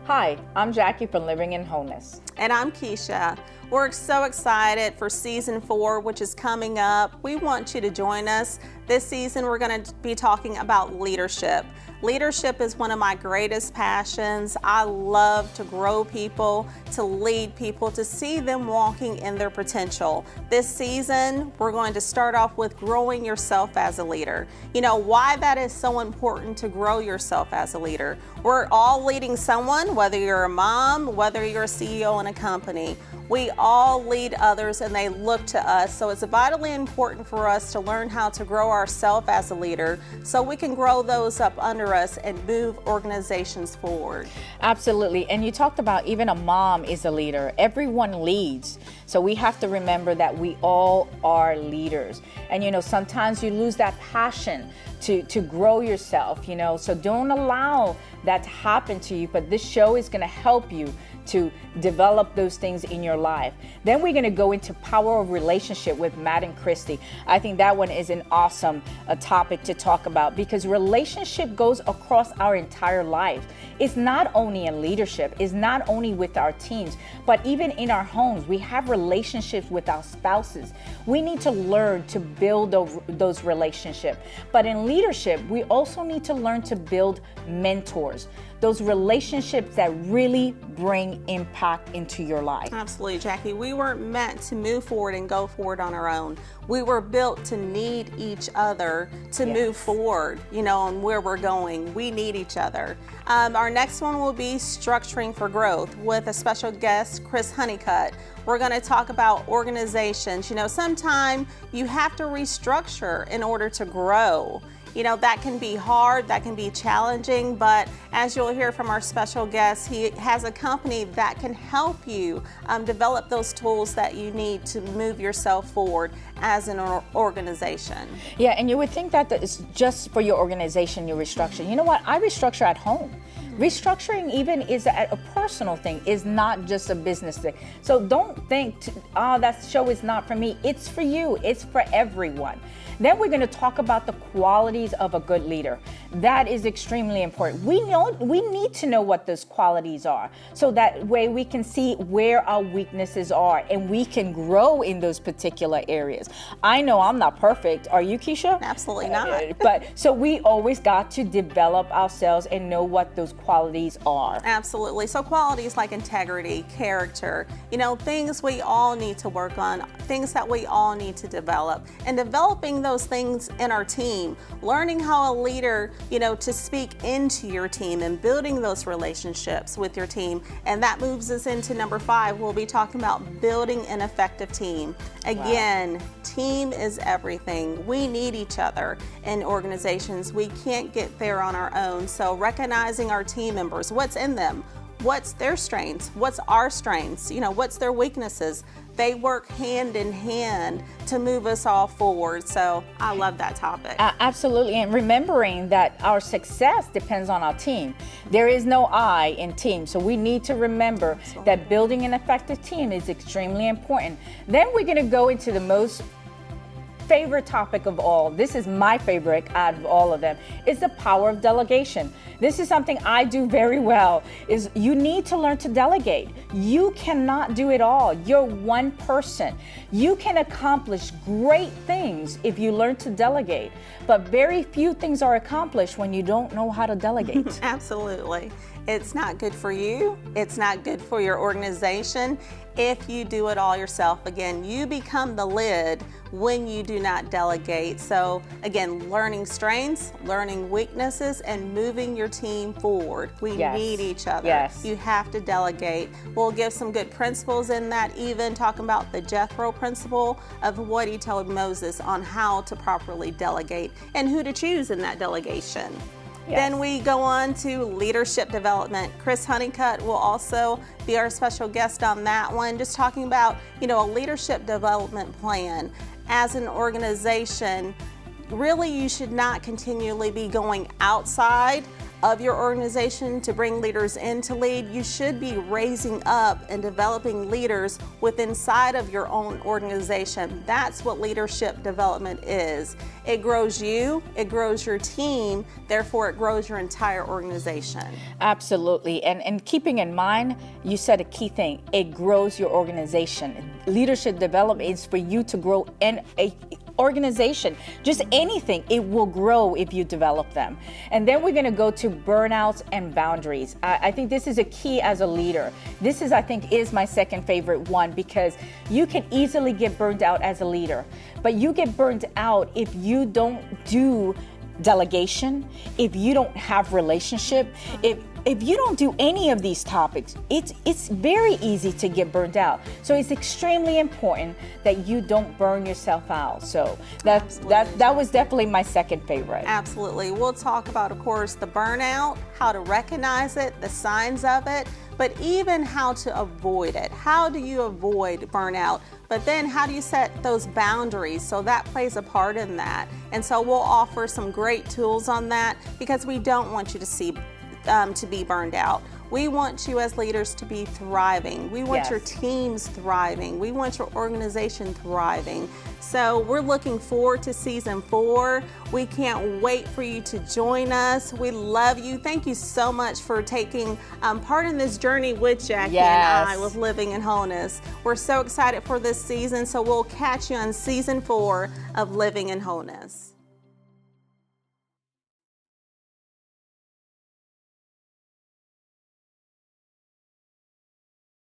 Hi, I'm Jackie from Living in Wholeness. And I'm Keisha. We're so excited for season 4, which is coming up. We want you to join us. This season, we're going to be talking about leadership. Leadership is one of my greatest passions. I love to grow people, to lead people, to see them walking in their potential. This season, we're going to start off with growing yourself as a leader. You know why that is so important to grow yourself as a leader. We're all leading someone, whether you're a mom, whether you're a CEO in a company. We all lead others and they look to us. So it's vitally important for us to learn how to grow ourselves as a leader so we can grow those up under us and move organizations forward. Absolutely. And you talked about even a mom is a leader. Everyone leads. So we have to remember that we all are leaders. And sometimes you lose that passion to grow yourself, so don't allow that to happen to you. But this show is going to help you to develop those things in your life. Then we're going to go into power of relationship with Matt and Christy. I think that one is an awesome topic to talk about because relationship goes across our entire life. It's not only in leadership, it's not only with our teams, but even in our homes. We have relationships with our spouses. We need to learn to build those relationships. But in leadership, we also need to learn to build mentors. Those relationships that really bring impact into your life. Absolutely, Jackie. We weren't meant to move forward and go forward on our own. We were built to need each other to move forward, on where we're going. We need each other. Our next one will be structuring for growth with a special guest, Chris Honeycutt. We're going to talk about organizations. Sometimes you have to restructure in order to grow. That can be hard, that can be challenging, but as you'll hear from our special guest, he has a company that can help you develop those tools that you need to move yourself forward as an organization. Yeah, and you would think that it's just for your organization you restructure. You know what? I restructure at home. Restructuring even is a personal thing, is not just a business thing. So don't think, that show is not for me. It's for you. It's for everyone. Then we're going to talk about the qualities of a good leader. That is extremely important. We need to know what those qualities are, so that way we can see where our weaknesses are and we can grow in those particular areas. I know I'm not perfect. Are you, Keisha? Absolutely not. But so we always got to develop ourselves and know what those qualities are. Absolutely. So qualities like integrity, character, things we all need to work on, things that we all need to develop, and developing those things in our team, learning how a leader, to speak into your team and building those relationships with your team. And that moves us into number 5. We'll be talking about building an effective team. Again, team is everything. We need each other in organizations. We can't get there on our own. So recognizing our team members, what's in them, what's their strengths, what's our strengths, what's their weaknesses. They work hand in hand to move us all forward. So I love that topic. Absolutely. And remembering that our success depends on our team. There is no I in team. So we need to remember that building an effective team is extremely important. Then we're going to go into the most favorite topic of all. This is my favorite out of all of them, is the power of delegation. This is something I do very well, is you need to learn to delegate. You cannot do it all. You're one person. You can accomplish great things if you learn to delegate, but very few things are accomplished when you don't know how to delegate. Absolutely. It's not good for you. It's not good for your organization if you do it all yourself. Again, you become the lid when you do not delegate. So again, learning strengths, learning weaknesses, and moving your team forward. We need each other. Yes. You have to delegate. We'll give some good principles in that, even talking about the Jethro principle of what he told Moses on how to properly delegate and who to choose in that delegation. Yes. Then we go on to leadership development. Chris Honeycutt will also be our special guest on that one, just talking about, a leadership development plan. As an organization, really you should not continually be going outside of your organization to bring leaders in to lead. You should be raising up and developing leaders within inside of your own organization. That's what leadership development is. It grows you, it grows your team, therefore it grows your entire organization. Absolutely. And keeping in mind, you said a key thing, it grows your organization. Leadership development is for you to grow in a organization, just anything, it will grow if you develop them. And then we're going to go to burnouts and boundaries. I think this is a key as a leader. This is, I think, is my second favorite one, because you can easily get burned out as a leader, but you get burned out if you don't do delegation, if you don't have relationship, if you don't do any of these topics, it's very easy to get burned out. So it's extremely important that you don't burn yourself out. So that was definitely my second favorite. Absolutely. We'll talk about, of course, the burnout, how to recognize it, the signs of it, but even how to avoid it. How do you avoid burnout? But then how do you set those boundaries? So that plays a part in that. And so we'll offer some great tools on that, because we don't want you to be burned out. We want you as leaders to be thriving. We want your teams thriving. We want your organization thriving. So we're looking forward to season 4. We can't wait for you to join us. We love you. Thank you so much for taking part in this journey with Jackie and I with Living in Wholeness. We're so excited for this season. So we'll catch you on season 4 of Living in Wholeness.